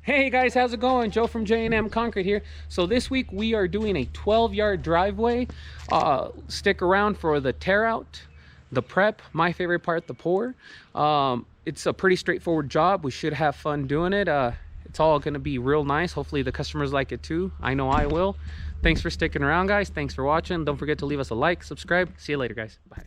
Hey guys, how's it going? Joe from J&M Concrete here. So this week we are doing a 12-yard driveway. Stick around for the tear out, the prep, my favorite part, the pour. It's a pretty straightforward job. We should have fun doing it. It's all going to be real nice. Hopefully the customers like it too. I know I will. Thanks for sticking around, guys. Thanks for watching. Don't forget to leave us a like, subscribe. See you later, guys. Bye.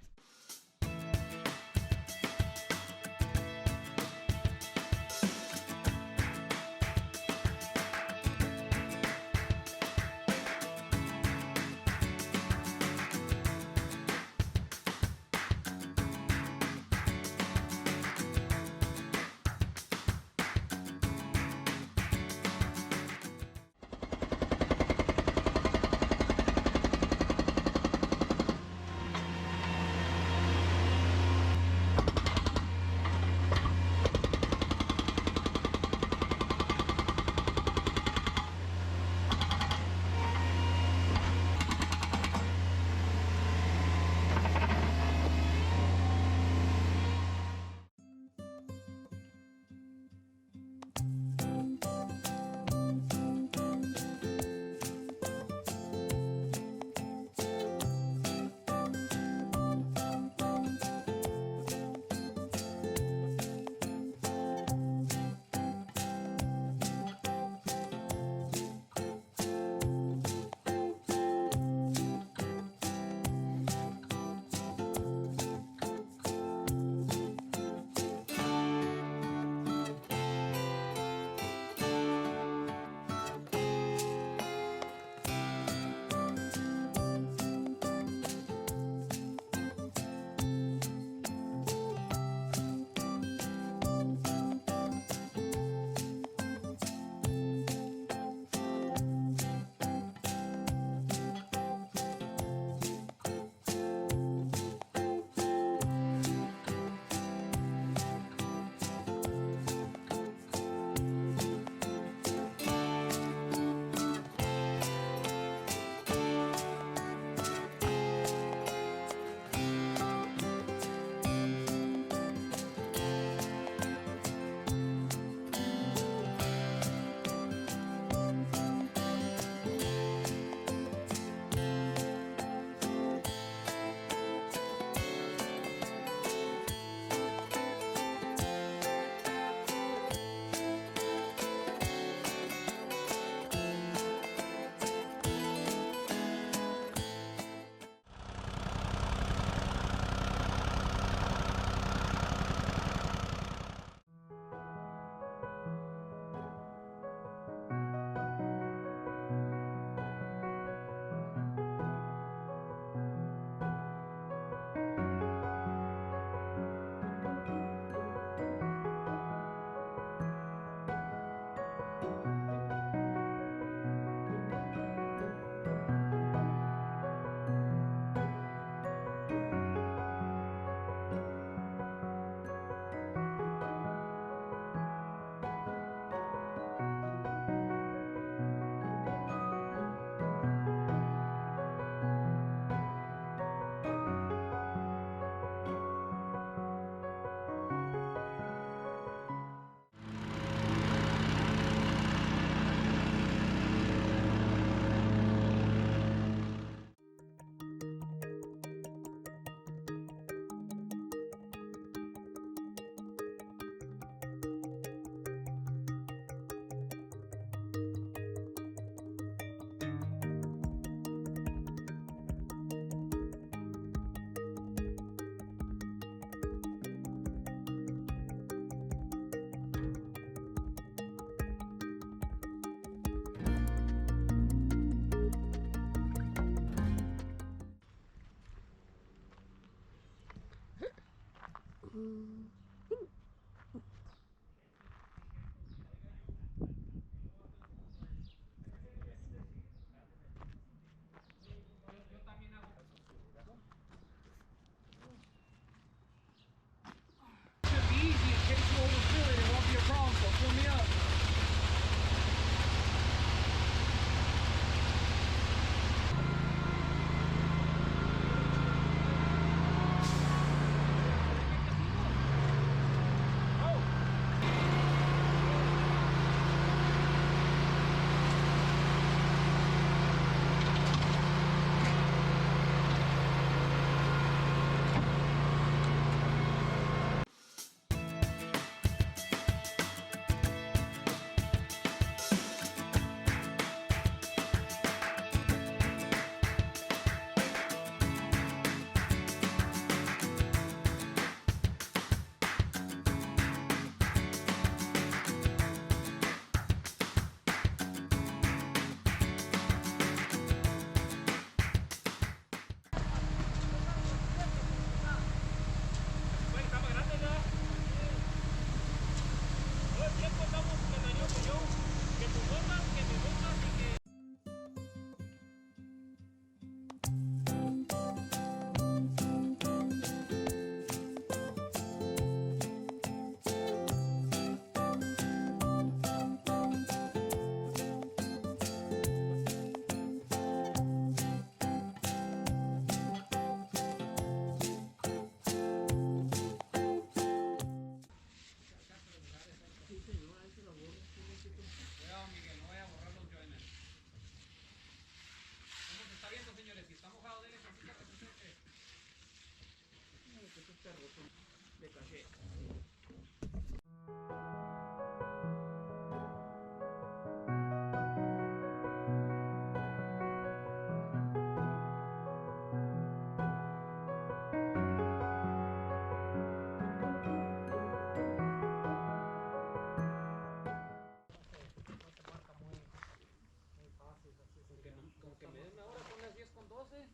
Con que me den ahora son las 10:12.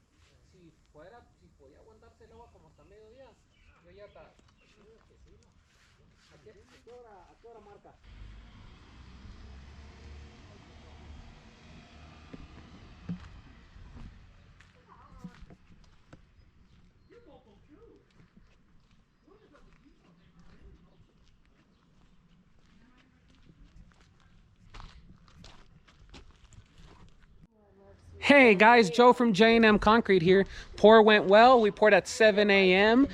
Si podía aguantarse el agua como hasta mediodía, yo ya está. ¿A qué hora marca? Hey guys, Joe from J&M Concrete here. Pour went well. We poured at 7 a.m.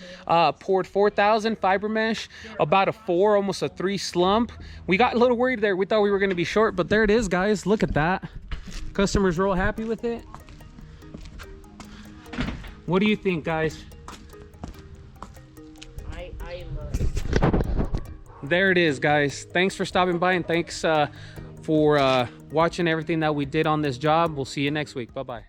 Poured 4,000 fiber mesh, about a 4, almost a 3 slump. We got a little worried there. We thought we were going to be short, but there it is, guys. Look at that. Customers real happy with it. What do you think, guys? I love it. There it is, guys. Thanks for stopping by, and thanks for watching everything that we did on this job. We'll see you next week. Bye-bye.